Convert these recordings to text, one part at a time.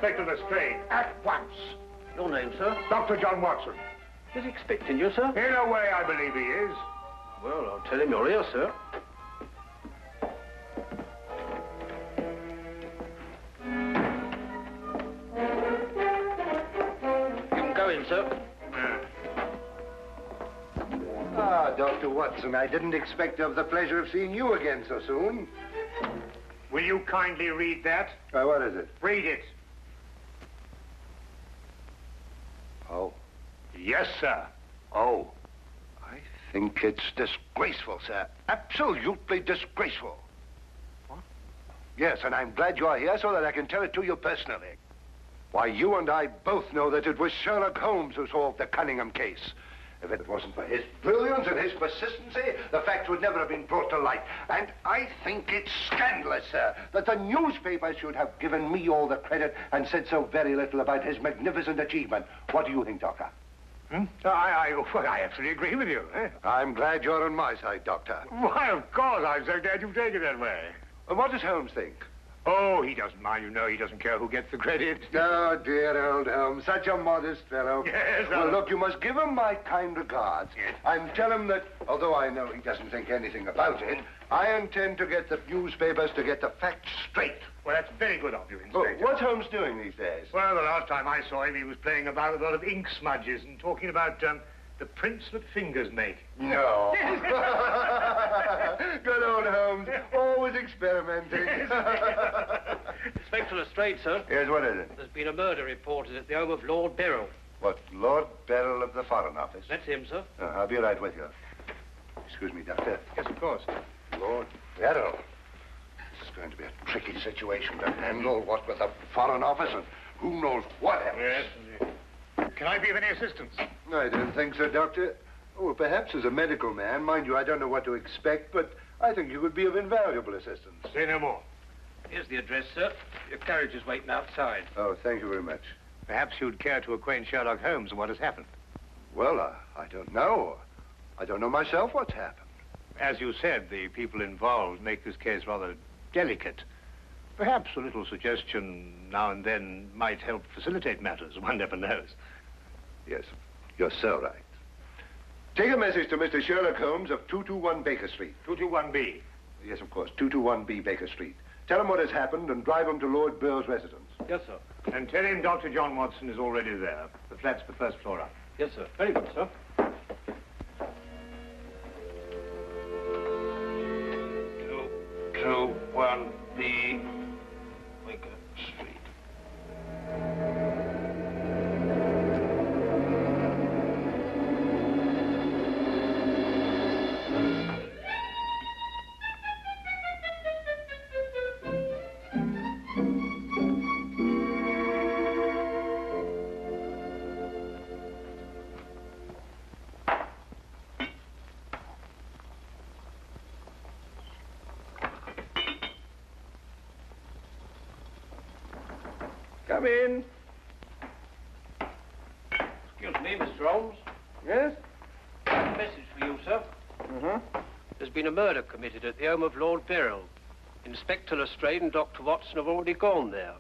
Inspector Lestrade, at once. Your name, sir? Dr. John Watson. Is he expecting you, sir? In a way, I believe he is. Well, I'll tell him you're here, sir. You can go in, sir. Ah, Dr. Watson, I didn't expect to have the pleasure of seeing you again so soon. Will you kindly read that? What is it? Read it. Oh. Yes, sir. Oh. I think it's disgraceful, sir. Absolutely disgraceful. What? Yes, and I'm glad you're here so that I can tell it to you personally. Why, you and I both know that it was Sherlock Holmes who solved the Cunningham case. If it wasn't for his brilliance and his persistency, the facts would never have been brought to light. And I think it's scandalous, sir, that the newspapers should have given me all the credit and said so very little about his magnificent achievement. What do you think, Doctor? I absolutely agree with you. Eh? I'm glad you're on my side, Doctor. Why, of course. I'm so glad you take it that way. And what does Holmes think? Oh, he doesn't mind. You know, he doesn't care who gets the credit. Oh, dear old Holmes, such a modest fellow. Yes, well, look, you must give him my kind regards. Yes. And tell him that, although I know he doesn't think anything about it, I intend to get the newspapers to get the facts straight. Well, that's very good of you, Inspector. What's Holmes doing these days? Well, the last time I saw him, he was playing about with a lot of ink smudges and talking about the prints that fingers make. No. Good old Holmes, always experimenting. Inspector Lestrade, sir. Yes, what is it? There's been a murder reported at the home of Lord Beryl. What, Lord Beryl of the Foreign Office? That's him, sir. I'll be right with you. Excuse me, Doctor. Yes, of course. Lord Beryl. This is going to be a tricky situation to handle, what with the Foreign Office and who knows what else. Yes. Can I be of any assistance? I don't think so, Doctor. Oh, well, perhaps as a medical man. Mind you, I don't know what to expect, but I think you could be of invaluable assistance. Say no more. Here's the address, sir. Your carriage is waiting outside. Oh, thank you very much. Perhaps you'd care to acquaint Sherlock Holmes with what has happened. Well, I don't know. I don't know myself what's happened. As you said, the people involved make this case rather delicate. Perhaps a little suggestion now and then might help facilitate matters. One never knows. Yes, you're so right. Take a message to Mr. Sherlock Holmes of 221 Baker Street. 221B. Yes, of course, 221B Baker Street. Tell him what has happened and drive him to Lord Beryl's residence. Yes, sir. And tell him Dr. John Watson is already there. The flat's the first floor up. Yes, sir. Very good, sir. 221B Baker Street. Come in. Excuse me, Mr. Holmes. Yes? A message for you, sir. Mm-hmm. There's been a murder committed at the home of Lord Beryl. Inspector Lestrade and Dr. Watson have already gone there.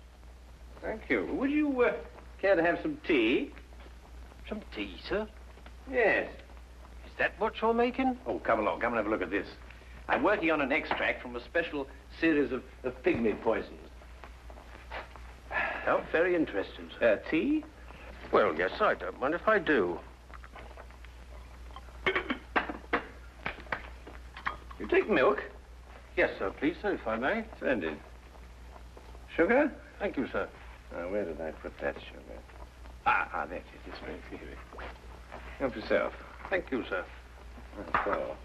Thank you. Would you care to have some tea? Some tea, sir? Yes. Is that what you're making? Oh, come along. Come and have a look at this. I'm working on an extract from a special series of pygmy poisons. Oh, very interesting, sir. Tea? Well, yes, I don't mind if I do. You take milk? Yes, sir, please, sir, if I may. Splendid. Sugar? Thank you, sir. Where did I put that sugar? That's it. It's right here. Help yourself. Thank you, sir. So.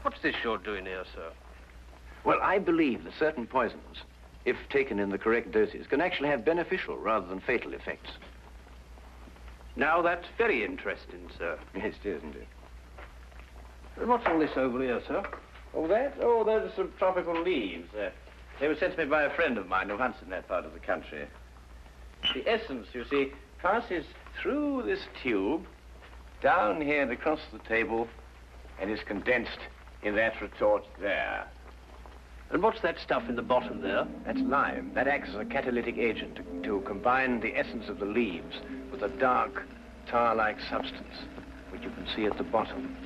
What's this you're doing here, sir? Well, I believe that certain poisons, if taken in the correct doses, can actually have beneficial rather than fatal effects. Now, that's very interesting, sir. Yes, it is, isn't it? What's all this over here, sir? Oh, that? Oh, those are some tropical leaves. They were sent to me by a friend of mine who hunts in that part of the country. The essence, you see, passes through this tube, down here and across the table, and is condensed in that retort there. And what's that stuff in the bottom there? That's lime. That acts as a catalytic agent to combine the essence of the leaves with a dark, tar-like substance, which you can see at the bottom.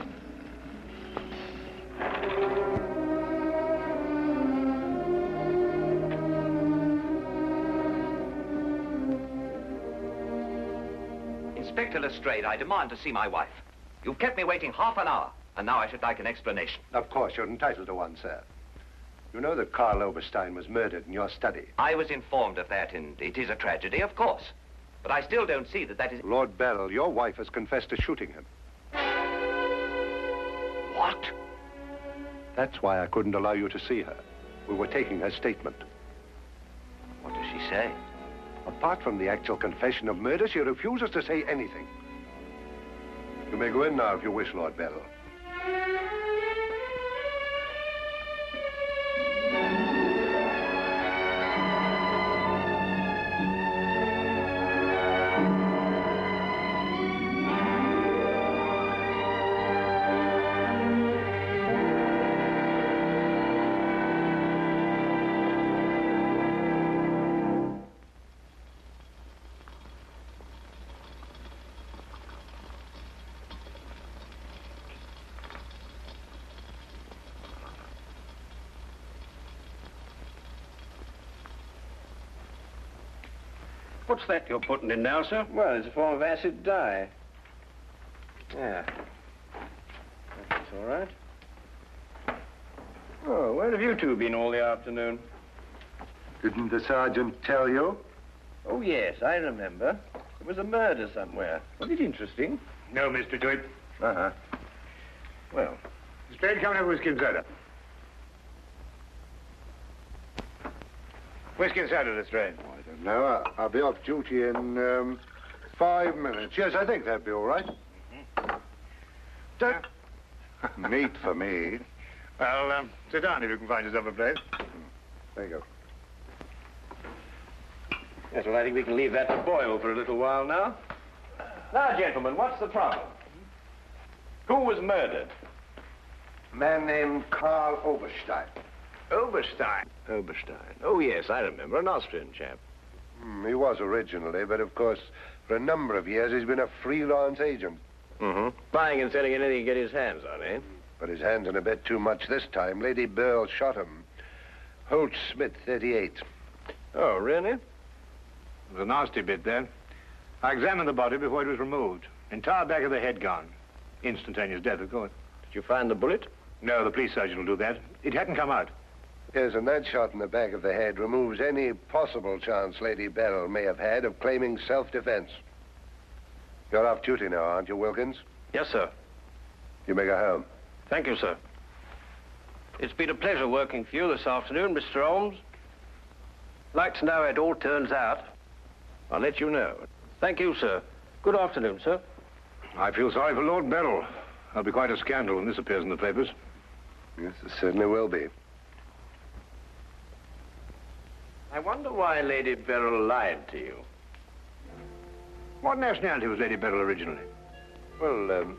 Inspector Lestrade, I demand to see my wife. You've kept me waiting half an hour, and now I should like an explanation. Of course, you're entitled to one, sir. You know that Karl Oberstein was murdered in your study. I was informed of that, and it is a tragedy, of course. But I still don't see that is... Lord Beryl, your wife has confessed to shooting him. What? That's why I couldn't allow you to see her. We were taking her statement. What does she say? Apart from the actual confession of murder, she refuses to say anything. You may go in now if you wish, Lord Beryl. What's that you're putting in now, sir? Well, it's a form of acid dye. Yeah. That's all right. Oh, where have you two been all the afternoon? Didn't the sergeant tell you? Oh, yes, I remember. There was a murder somewhere. Was it interesting? No, Mr. DeWitt. Uh-huh. Well, Lestrade, come and have a whiskey and soda. Whiskey and soda, Lestrade. Oh, I don't know. I'll be off duty in 5 minutes. Yes, I think that'd be all right. Meat for me. Well, sit down if you can find yourself a place. There you go. yes, well, I think we can leave that to boil for a little while now. Now, gentlemen, what's the problem? Who was murdered? A man named Karl Oberstein. Oberstein. Oberstein. Oh, yes, I remember. An Austrian chap. He was originally, but of course, for a number of years, he's been a freelance agent. Mm-hmm. Buying and selling anything he can get his hands on, eh? But his hands in a bit too much this time. Lady Beryl shot him. Holt Smith, 38. Oh, really? It was a nasty bit then. I examined the body before it was removed. Entire back of the head gone. Instantaneous death, of course. Did you find the bullet? No, the police surgeon will do that. It hadn't come out. Yes, and that shot in the back of the head removes any possible chance Lady Beryl may have had of claiming self-defense. You're off duty now, aren't you, Wilkins? Yes, sir. You may go home. Thank you, sir. It's been a pleasure working for you this afternoon, Mr. Holmes. Like to know how it all turns out. I'll let you know. Thank you, sir. Good afternoon, sir. I feel sorry for Lord Beryl. There'll be quite a scandal when this appears in the papers. Yes, there certainly will be. I wonder why Lady Beryl lied to you. What nationality was Lady Beryl originally? Well,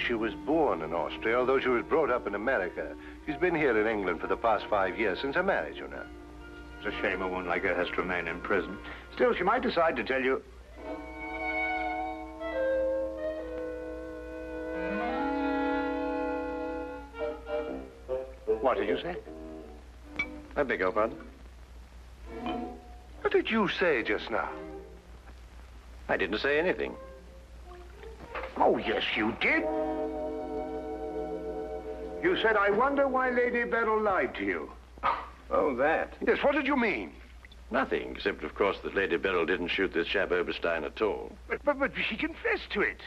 she was born in Austria, although she was brought up in America. She's been here in England for the past 5 years, since her marriage, you know. It's a shame a woman like her has to remain in prison. Still, she might decide to tell you... What did you say? I beg your pardon? What did you say just now? I didn't say anything. Oh, yes, you did. You said, I wonder why Lady Beryl lied to you. Oh, that. Yes, what did you mean? Nothing, except, of course, that Lady Beryl didn't shoot this chap Oberstein at all. But she confessed to it.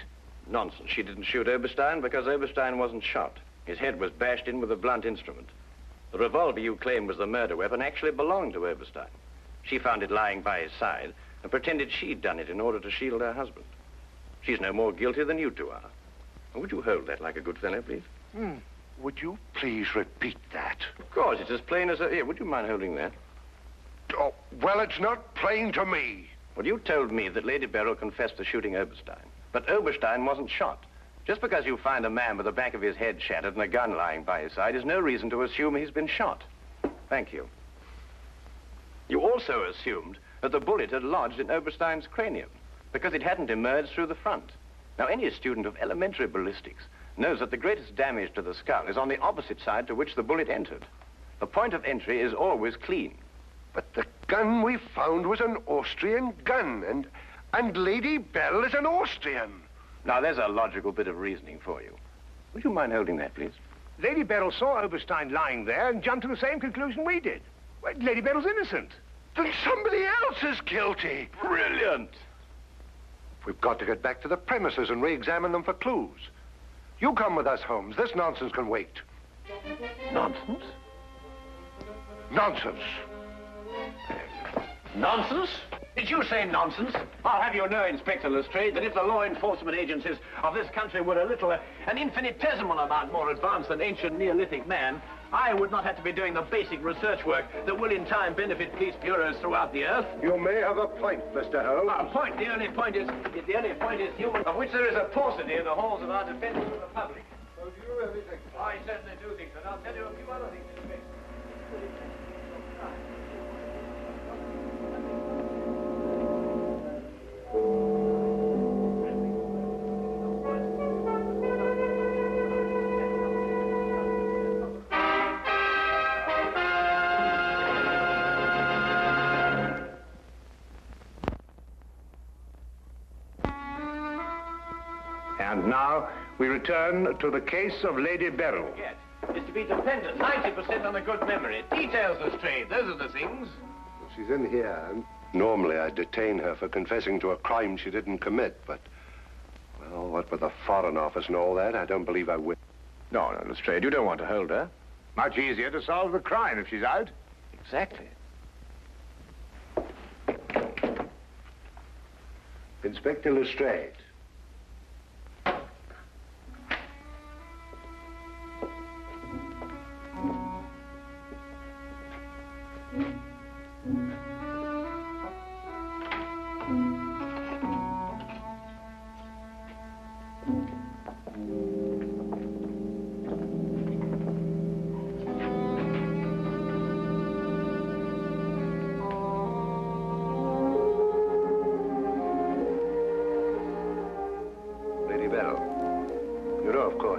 Nonsense. She didn't shoot Oberstein because Oberstein wasn't shot. His head was bashed in with a blunt instrument. The revolver you claim was the murder weapon actually belonged to Oberstein. She found it lying by his side and pretended she'd done it in order to shield her husband. She's no more guilty than you two are. Would you hold that like a good fellow, please? Would you please repeat that? Of course, it's as plain as a... Here, would you mind holding that? Oh, well, it's not plain to me. Well, you told me that Lady Beryl confessed to shooting Oberstein. But Oberstein wasn't shot. Just because you find a man with the back of his head shattered and a gun lying by his side is no reason to assume he's been shot. Thank you. You also assumed that the bullet had lodged in Oberstein's cranium because it hadn't emerged through the front. Now, any student of elementary ballistics knows that the greatest damage to the skull is on the opposite side to which the bullet entered. The point of entry is always clean. But the gun we found was an Austrian gun, and Lady Bell is an Austrian. Now, there's a logical bit of reasoning for you. Would you mind holding that, please? Lady Beryl saw Oberstein lying there and jumped to the same conclusion we did. Well, Lady Beryl's innocent. Then somebody else is guilty. Brilliant! We've got to get back to the premises and re-examine them for clues. You come with us, Holmes. This nonsense can wait. Nonsense? Nonsense. Nonsense? Did you say nonsense? I'll have you know, Inspector Lestrade, that if the law enforcement agencies of this country were an infinitesimal amount more advanced than ancient Neolithic man, I would not have to be doing the basic research work that will in time benefit police bureaus throughout the earth. You may have a point, Mr. Holmes. A point? The only point is human, of which there is a paucity in the halls of our defense of the public. So do you really think so? I certainly do think so. And I'll tell you a few other things, Inspector. And now we return to the case of Lady Beryl. Yes, is to be dependent 90% on a good memory. Details, Lestrade, those are the things. She's in here, and normally I'd detain her for confessing to a crime she didn't commit, but, well, what with the Foreign Office and all that, I don't believe I will. No, Lestrade, you don't want to hold her. Much easier to solve the crime if she's out. Exactly. Inspector Lestrade.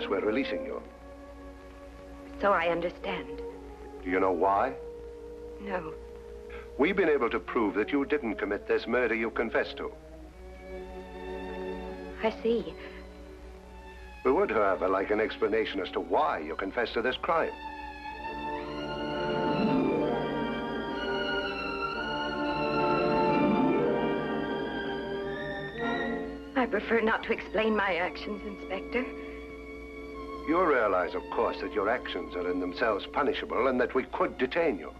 We're releasing you. So I understand. Do you know why? No. We've been able to prove that you didn't commit this murder you confessed to. I see. We would, however, like an explanation as to why you confessed to this crime. I prefer not to explain my actions, Inspector. You realize, of course, that your actions are in themselves punishable and that we could detain you.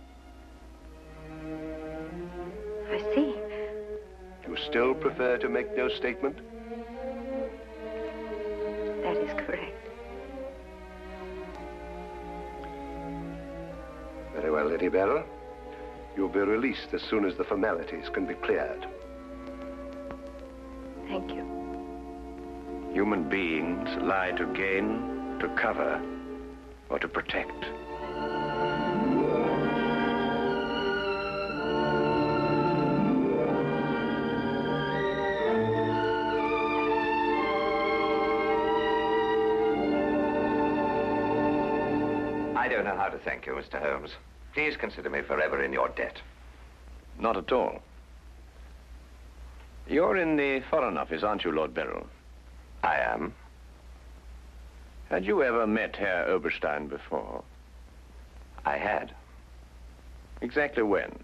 I see. You still prefer to make no statement? That is correct. Very well, Lady Beryl. You'll be released as soon as the formalities can be cleared. Thank you. Human beings lie to gain, to cover, or to protect. I don't know how to thank you, Mr. Holmes. Please consider me forever in your debt. Not at all. You're in the Foreign Office, aren't you, Lord Beryl? I am. Had you ever met Herr Oberstein before? I had. Exactly when?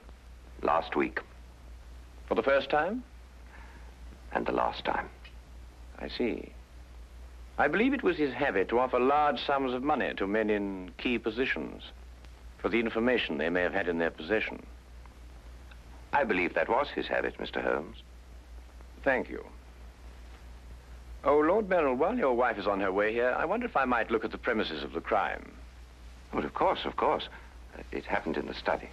Last week. For the first time? And the last time. I see. I believe it was his habit to offer large sums of money to men in key positions for the information they may have had in their possession. I believe that was his habit, Mr. Holmes. Thank you. Oh, Lord Beryl, while your wife is on her way here, I wonder if I might look at the premises of the crime. Well, of course, of course. It happened in the study.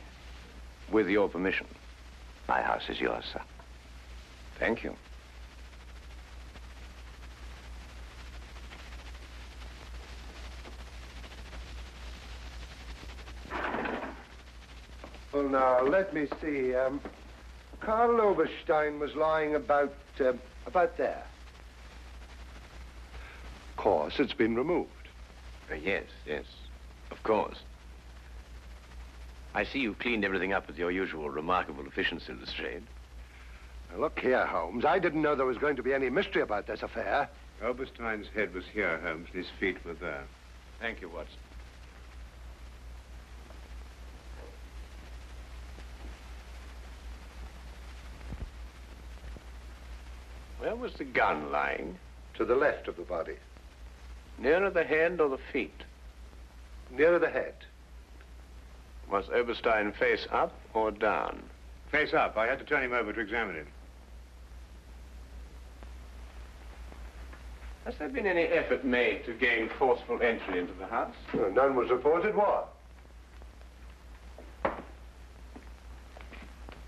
With your permission. My house is yours, sir. Thank you. Well, now, let me see. Karl Oberstein was lying about there. Of course, it's been removed. Yes, yes, of course. I see you've cleaned everything up with your usual remarkable efficiency, Lestrade. Now, look here, Holmes. I didn't know there was going to be any mystery about this affair. Oberstein's head was here, Holmes, and his feet were there. Thank you, Watson. Where was the gun lying? To the left of the body. Nearer the head or the feet? Nearer the head. Was Oberstein face up or down? Face up. I had to turn him over to examine him. Has there been any effort made to gain forceful entry into the house? Well, none was reported. What?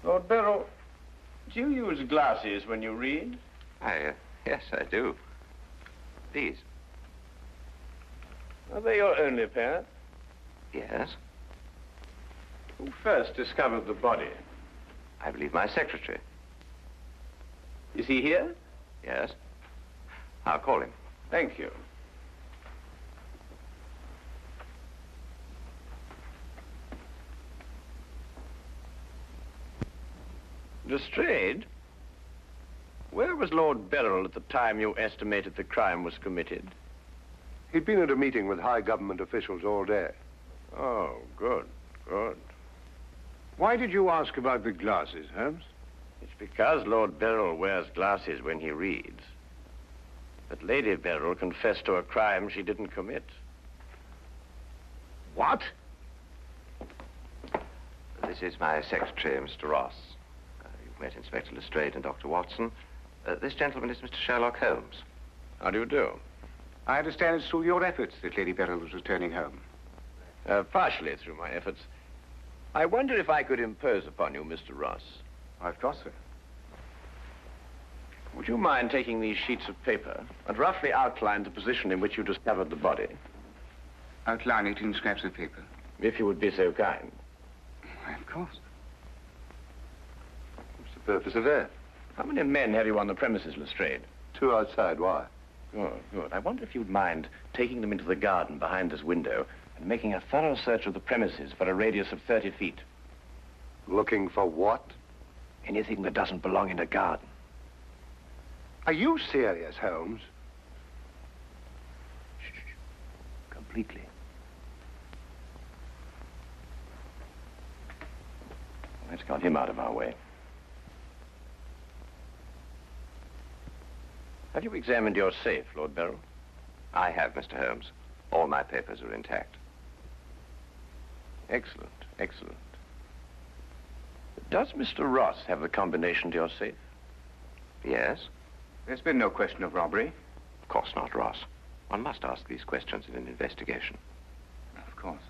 Lord Beryl, do you use glasses when you read? Yes, I do. These? Are they your only pair? Yes. Who first discovered the body? I believe my secretary. Is he here? Yes. I'll call him. Thank you. Lestrade, where was Lord Beryl at the time you estimated the crime was committed? He'd been at a meeting with high government officials all day. Oh, good, good. Why did you ask about the glasses, Holmes? It's because Lord Beryl wears glasses when he reads. But Lady Beryl confessed to a crime she didn't commit. What? This is my secretary, Mr. Ross. You've met Inspector Lestrade and Dr. Watson. This gentleman is Mr. Sherlock Holmes. How do you do? I understand it's through your efforts that Lady Beryl was returning home. Partially through my efforts. I wonder if I could impose upon you, Mr. Ross. Of course, sir. Would you mind taking these sheets of paper and roughly outline the position in which you discovered the body? Outline it in scraps of paper. If you would be so kind. Why, of course. What's the purpose of that? How many men have you on the premises, Lestrade? 2 outside. Why? Good, good. I wonder if you'd mind taking them into the garden behind this window and making a thorough search of the premises for a radius of 30 feet. Looking for what? Anything that doesn't belong in a garden. Are you serious, Holmes? Shh. Completely. Let's got him out of our way. Have you examined your safe, Lord Beryl? I have, Mr. Holmes. All my papers are intact. Excellent, excellent. Does Mr. Ross have the combination to your safe? Yes? There's been no question of robbery. Of course not, Ross. One must ask these questions in an investigation. Of course.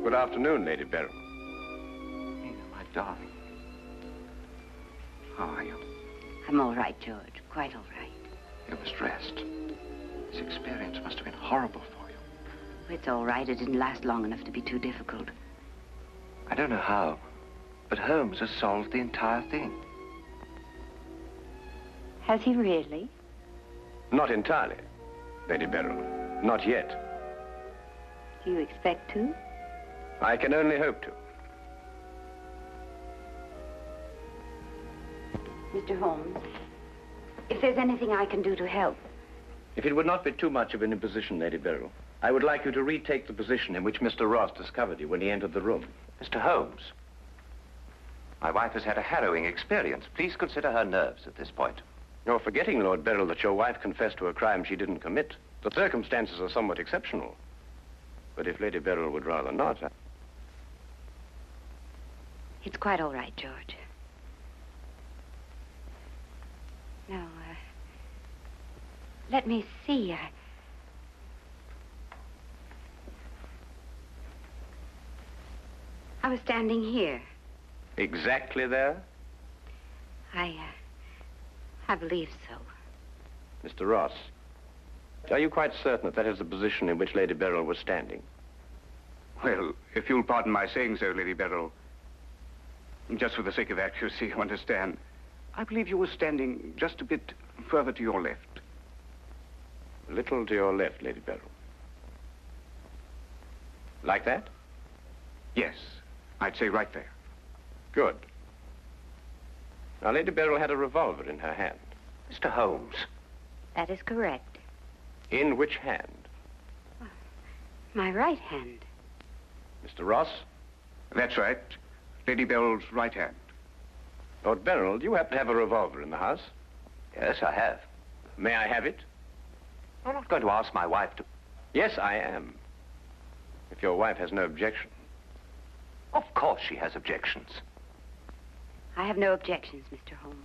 Good afternoon, Lady Beryl. Nina, my darling. How are you? I'm all right, George. Quite all right. You must rest. This experience must have been horrible for you. It's all right. It didn't last long enough to be too difficult. I don't know how, but Holmes has solved the entire thing. Has he really? Not entirely, Lady Beryl. Not yet. Do you expect to? I can only hope to. Mr. Holmes, if there's anything I can do to help. If it would not be too much of an imposition, Lady Beryl, I would like you to retake the position in which Mr. Ross discovered you when he entered the room. Mr. Holmes, my wife has had a harrowing experience. Please consider her nerves at this point. You're forgetting, Lord Beryl, that your wife confessed to a crime she didn't commit. The circumstances are somewhat exceptional. But if Lady Beryl would rather not... It's quite all right, George. Now, let me see. I was standing here. Exactly there? I believe so. Mr. Ross, are you quite certain that that is the position in which Lady Beryl was standing? Well, if you'll pardon my saying so, Lady Beryl, just for the sake of accuracy, you understand, I believe you were standing just a bit further to your left. A little to your left, Lady Beryl. Like that? Yes, I'd say right there. Good. Now, Lady Beryl had a revolver in her hand. Mr. Holmes. That is correct. In which hand? My right hand. Mr. Ross? That's right. Lady Beryl's right hand. Lord Beryl, do you happen to have a revolver in the house? Yes, I have. May I have it? I'm not going to ask my wife to... Yes, I am. If your wife has no objection. Of course she has objections. I have no objections, Mr. Holmes.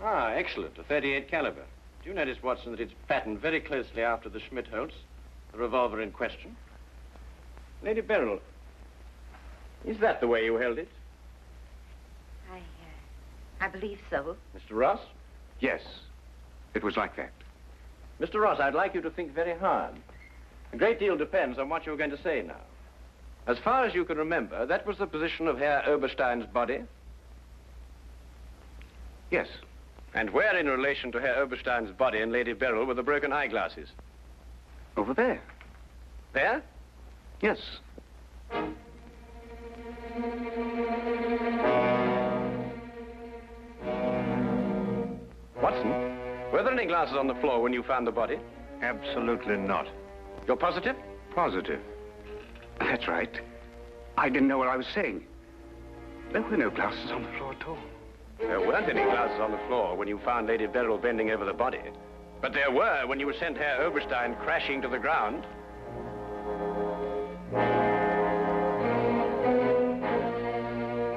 Ah, excellent. A .38 caliber. Do you notice, Watson, that it's patterned very closely after the Schmidt-Holtz, the revolver in question? Lady Beryl, is that the way you held it? I believe so. Mr. Ross? Yes, it was like that. Mr. Ross, I'd like you to think very hard. A great deal depends on what you're going to say now. As far as you can remember, that was the position of Herr Oberstein's body? Yes. And where in relation to Herr Oberstein's body and Lady Beryl were the broken eyeglasses? Over there. There? Yes. Watson, were there any glasses on the floor when you found the body? Absolutely not. You're positive? Positive. That's right. I didn't know what I was saying. There were no glasses on the floor at all. There weren't any glasses on the floor when you found Lady Beryl bending over the body. But there were when you sent Herr Oberstein crashing to the ground.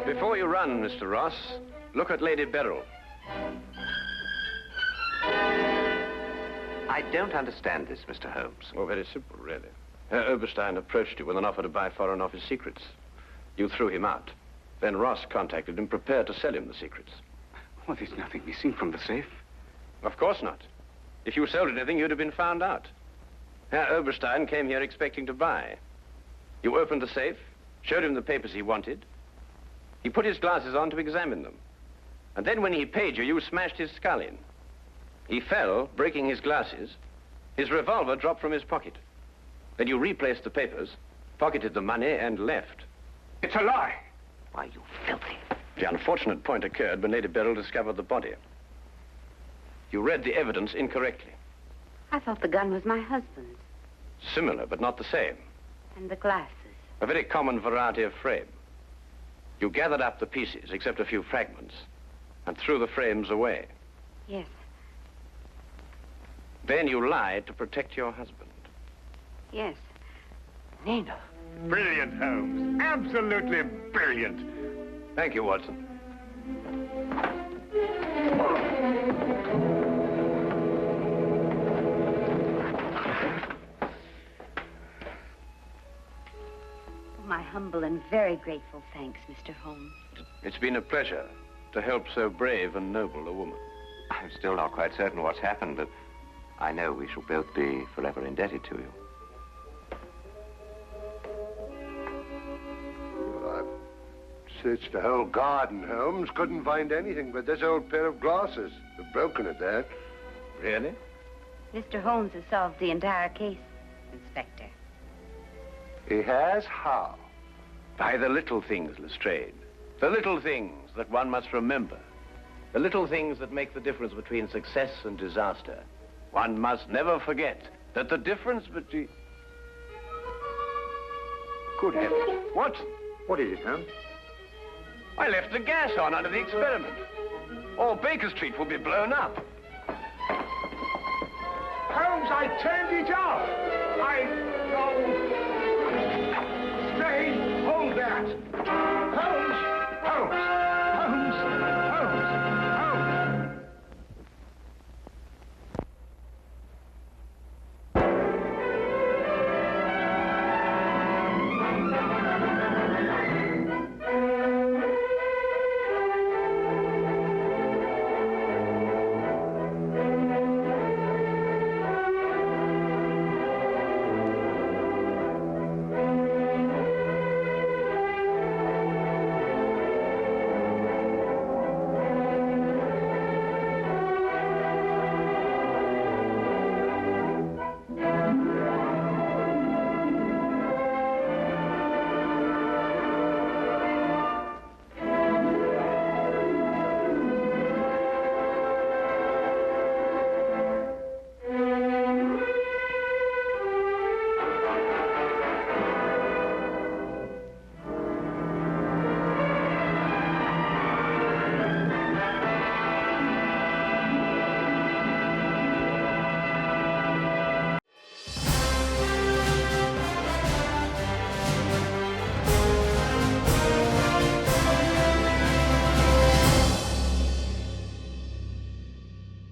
Before you run, Mr. Ross, look at Lady Beryl. I don't understand this, Mr. Holmes. Oh, very simple, really. Herr Oberstein approached you with an offer to buy Foreign Office secrets. You threw him out. Then Ross contacted him, prepared to sell him the secrets. Well, there's nothing missing from the safe. Of course not. If you sold anything, you'd have been found out. Herr Oberstein came here expecting to buy. You opened the safe, showed him the papers he wanted. He put his glasses on to examine them. And then when he paid you, you smashed his skull in. He fell, breaking his glasses. His revolver dropped from his pocket. Then you replaced the papers, pocketed the money, and left. It's a lie. Why, you filthy... The unfortunate point occurred when Lady Beryl discovered the body. You read the evidence incorrectly. I thought the gun was my husband's. Similar, but not the same. And the glasses. A very common variety of frame. You gathered up the pieces, except a few fragments, and threw the frames away. Yes. Then you lied to protect your husband. Yes. Nina. Brilliant, Holmes. Absolutely brilliant. Thank you, Watson. My humble and very grateful thanks, Mr. Holmes. It's been a pleasure to help so brave and noble a woman. I'm still not quite certain what's happened, but I know we shall both be forever indebted to you. Searched the whole garden, Holmes. Couldn't find anything but this old pair of glasses. They're broken at that. Really? Mr. Holmes has solved the entire case, Inspector. He has? How? By the little things, Lestrade. The little things that one must remember. The little things that make the difference between success and disaster. One must never forget that the difference between... Good heavens. What? What is it, Holmes? I left the gas on under the experiment. All Baker Street will be blown up.